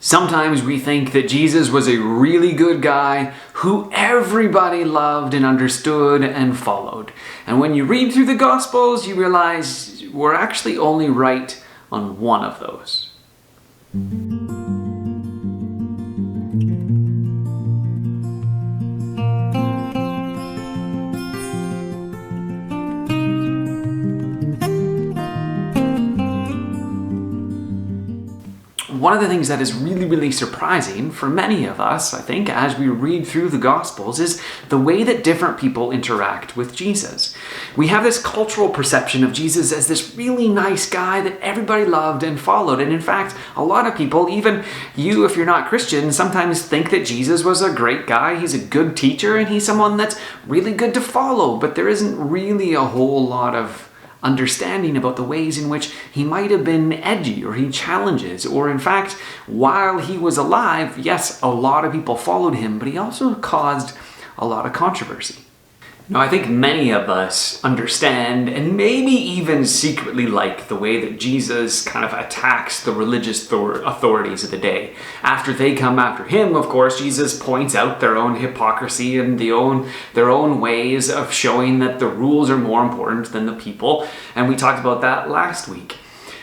Sometimes we think that Jesus was a really good guy who everybody loved and understood and followed. And when you read through the Gospels, you realize we're actually only right on one of those. One of the things that is really surprising for many of us, I think, as we read through the Gospels, is the way that different people interact with Jesus. We have this cultural perception of Jesus as this really nice guy that everybody loved and followed. And in fact, a lot of people, even you if you're not Christian, sometimes think that Jesus was a great guy, he's a good teacher, and he's someone that's really good to follow. But there isn't really a whole lot of understanding about the ways in which he might have been edgy, or he challenges, or in fact, while he was alive, yes, a lot of people followed him, but he also caused a lot of controversy. Now, I think many of us understand and maybe even secretly like the way that Jesus kind of attacks the religious authorities of the day. After they come after him, of course, Jesus points out their own hypocrisy and their own ways of showing that the rules are more important than the people. And we talked about that last week.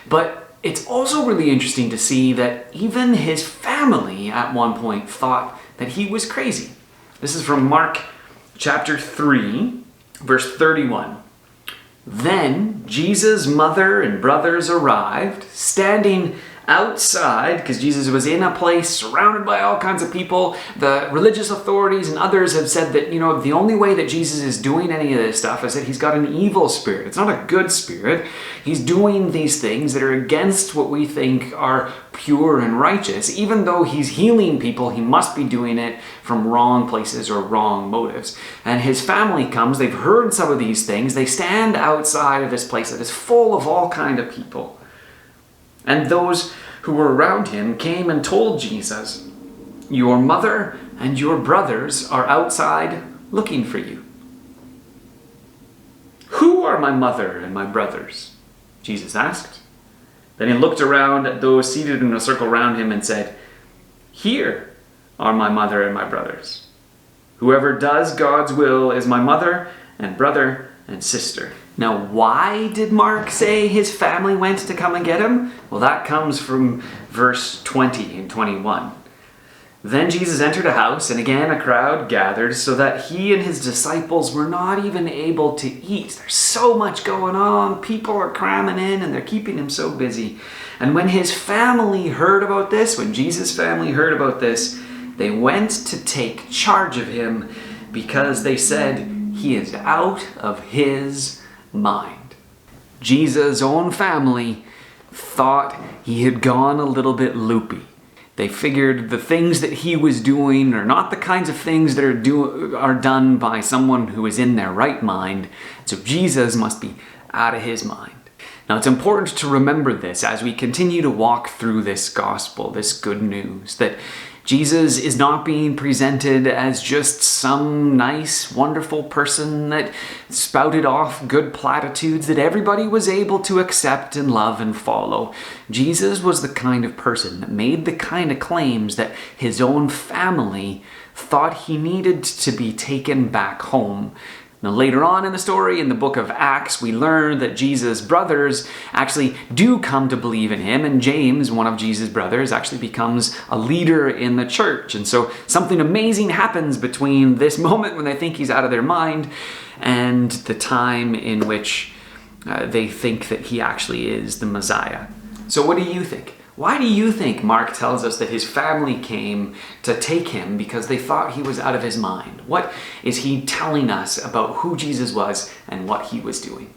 But it's also really interesting to see that even his family at one point thought that he was crazy. This is from Mark Chapter 3, verse 31. Then Jesus' mother and brothers arrived, standing outside, because Jesus was in a place surrounded by all kinds of people. The religious authorities and others have said that, the only way that Jesus is doing any of this stuff is that he's got an evil spirit. It's not a good spirit. He's doing these things that are against what we think are pure and righteous. Even though he's healing people, he must be doing it from wrong places or wrong motives. And his family comes, they've heard some of these things, they stand outside of this place that is full of all kind of people. And those who were around him came and told Jesus, "Your mother and your brothers are outside looking for you." "Who are my mother and my brothers?" Jesus asked. Then he looked around at those seated in a circle around him and said, "Here are my mother and my brothers. Whoever does God's will is my mother and brother and sister." Now, why did Mark say his family went to come and get him? Well, that comes from verse 20 and 21. Then Jesus entered a house, and again a crowd gathered, so that he and his disciples were not even able to eat. There's so much going on. People are cramming in, and they're keeping him so busy. And when his family heard about this, when Jesus' family heard about this, they went to take charge of him because they said, "He is out of his mind." Jesus' own family thought he had gone a little bit loopy. They figured the things that he was doing are not the kinds of things that are done by someone who is in their right mind. So Jesus must be out of his mind. Now, it's important to remember this as we continue to walk through this gospel, this good news, that Jesus is not being presented as just some nice, wonderful person that spouted off good platitudes that everybody was able to accept and love and follow. Jesus was the kind of person that made the kind of claims that his own family thought he needed to be taken back home. Now, later on in the story, in the book of Acts, we learn that Jesus' brothers actually do come to believe in him, and James, one of Jesus' brothers, actually becomes a leader in the church. And so something amazing happens between this moment when they think he's out of their mind and the time in which they think that he actually is the Messiah. So what do you think? Why do you think Mark tells us that his family came to take him because they thought he was out of his mind? What is he telling us about who Jesus was and what he was doing?